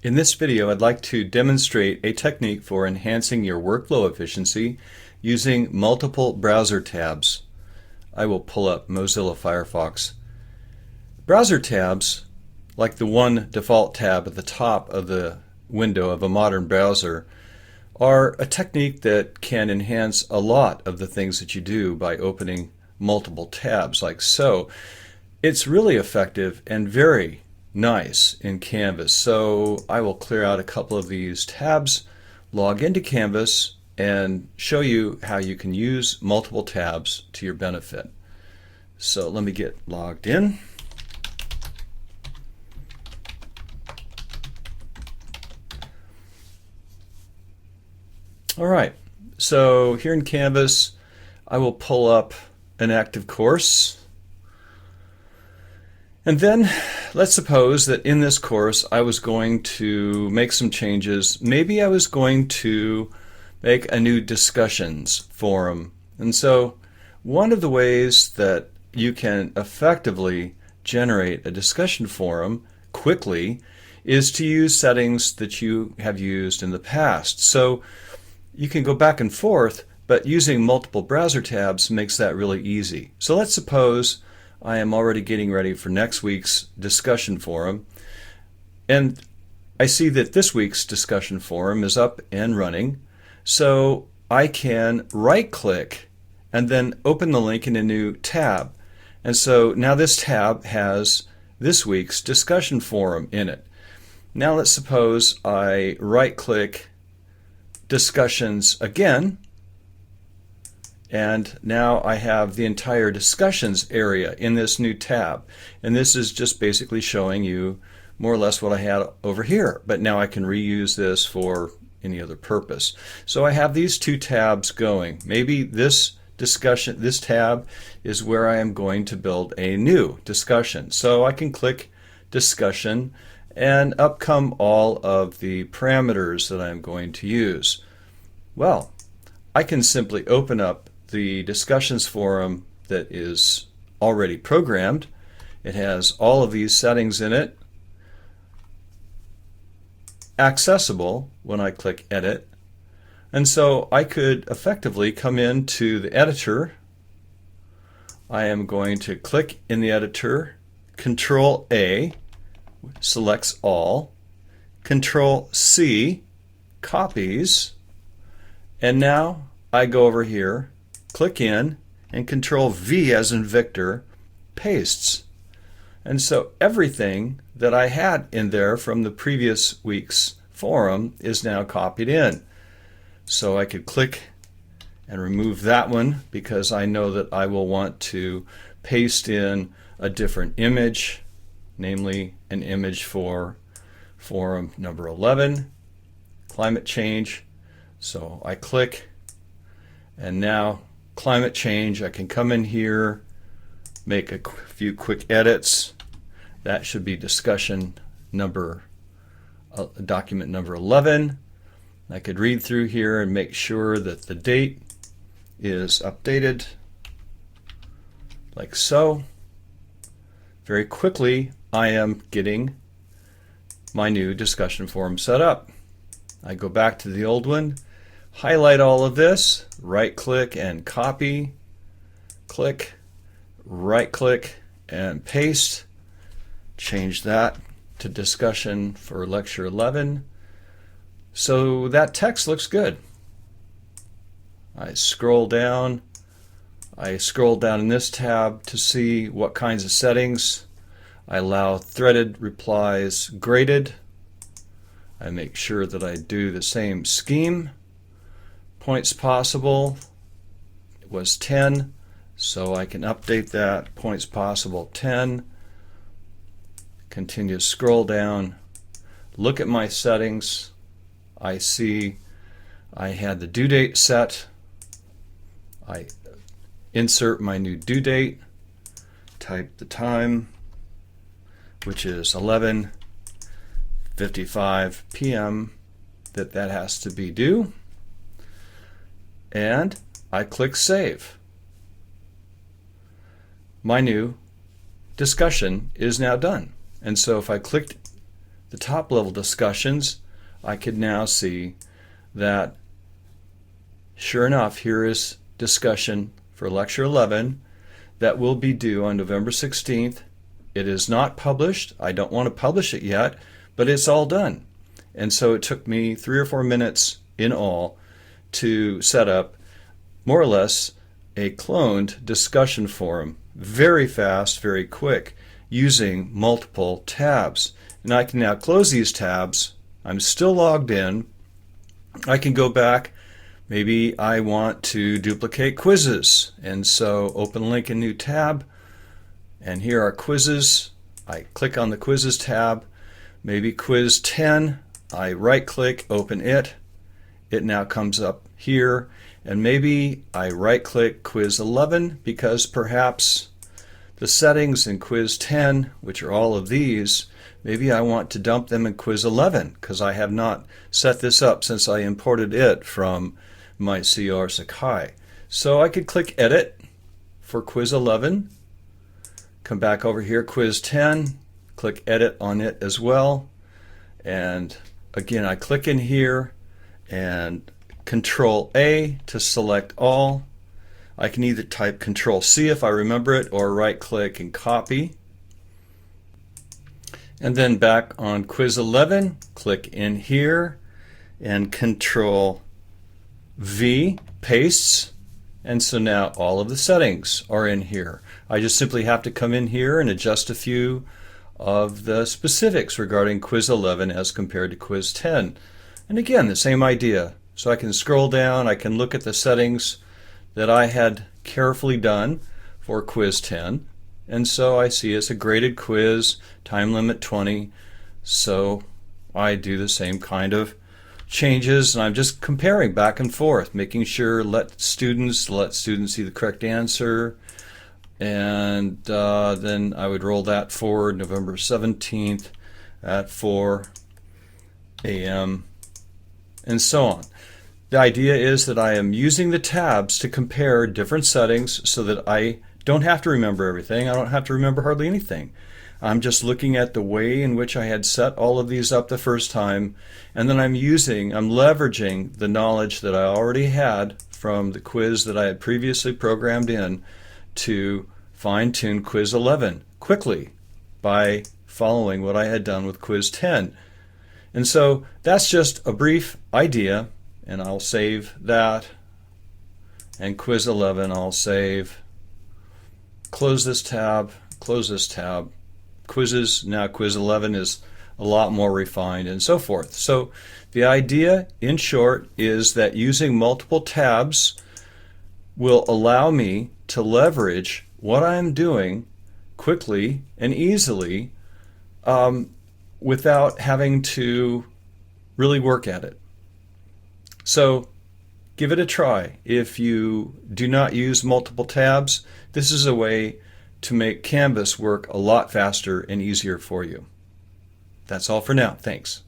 In this video, I'd like to demonstrate a technique for enhancing your workflow efficiency using multiple browser tabs. I will pull up Mozilla Firefox. Browser tabs, like the one default tab at the top of the window of a modern browser, are a technique that can enhance a lot of the things that you do by opening multiple tabs like so. It's really effective and very nice in Canvas. So I will clear out a couple of these tabs, log into Canvas, and show you how you can use multiple tabs to your benefit. So let me get logged in. All right, so here in Canvas, I will pull up an active course. And then let's suppose that in this course I was going to make some changes. Maybe I was going to make a new discussions forum. And so one of the ways that you can effectively generate a discussion forum quickly is to use settings that you have used in the past. So you can go back and forth, but using multiple browser tabs makes that really easy. So let's suppose I am already getting ready for next week's discussion forum, and I see that this week's discussion forum is up and running, so I can right-click and then open the link in a new tab. And so now this tab has this week's discussion forum in it. Now let's suppose I right-click Discussions again, and now I have the entire discussions area in this new tab. And this is just basically showing you more or less what I had over here. But now I can reuse this for any other purpose. So I have these two tabs going. Maybe this tab is where I am going to build a new discussion. So I can click Discussion, and up come all of the parameters that I'm going to use. Well, I can simply open up the discussions forum that is already programmed. It has all of these settings in it, accessible when I click Edit. And so I could effectively come into the editor. I am going to click in the editor, Control A selects all, Control C copies, and now I go over here, click in, and Control V as in Victor pastes. And so everything that I had in there from the previous week's forum is now copied in. So I could click and remove that one because I know that I will want to paste in a different image, namely an image for forum number 11, climate change. So I click, and now climate change, I can come in here, make a few quick edits. That should be discussion number, document number 11. I could read through here and make sure that the date is updated like so. Very quickly I am getting my new discussion forum set up. I go back to the old one, highlight all of this, right click and copy, click, right click and paste, change that to discussion for lecture 11. So that text looks good. I scroll down in this tab to see what kinds of settings. I allow threaded replies graded. I make sure that I do the same scheme. Points possible was 10, so I can update that. Points possible 10. Continue to scroll down. Look at my settings. I see I had the due date set. I insert my new due date, type the time, which is 11:55 p.m. that has to be due, and I click Save. My new discussion is now done. And so if I clicked the top level discussions, I could now see that sure enough, here is discussion for Lecture 11 that will be due on November 16th. It is not published. I don't want to publish it yet, but it's all done. And so it took me 3 or 4 minutes in all to set up more or less a cloned discussion forum. Very fast, very quick, using multiple tabs. And I can now close these tabs. I'm still logged in. I can go back. Maybe I want to duplicate quizzes. And so open link in new tab. And here are quizzes. I click on the quizzes tab. Maybe quiz 10. I right click, open it. It now comes up here. And maybe I right click quiz 11 because perhaps the settings in quiz 10, which are all of these, maybe I want to dump them in quiz 11 because I have not set this up since I imported it from my CR Sakai. So I could click edit for quiz 11. Come back over here, quiz 10, click edit on it as well. And again, I click in here and Control A to select all. I can either type Control C if I remember it, or right click and copy. And then back on quiz 11, click in here and Control V, pastes. And so now all of the settings are in here. I just simply have to come in here and adjust a few of the specifics regarding quiz 11 as compared to quiz 10. And again, the same idea. So I can scroll down, I can look at the settings that I had carefully done for quiz 10. And so I see it's a graded quiz, time limit 20. So I do the same kind of changes, and I'm just comparing back and forth, making sure let students see the correct answer, and then I would roll that forward November 17th at 4 a.m. and so on. The idea is that I am using the tabs to compare different settings so that I don't have to remember everything. I don't have to remember hardly anything. I'm just looking at the way in which I had set all of these up the first time, and then I'm leveraging the knowledge that I already had from the quiz that I had previously programmed in to fine-tune quiz 11 quickly by following what I had done with quiz 10. And so that's just a brief idea, and I'll save that, and quiz 11 I'll save, close this tab, quizzes, now quiz 11 is a lot more refined and so forth. So the idea in short is that using multiple tabs will allow me to leverage what I'm doing quickly and easily without having to really work at it. So give it a try. If you do not use multiple tabs, this is a way to make Canvas work a lot faster and easier for you. That's all for now. Thanks.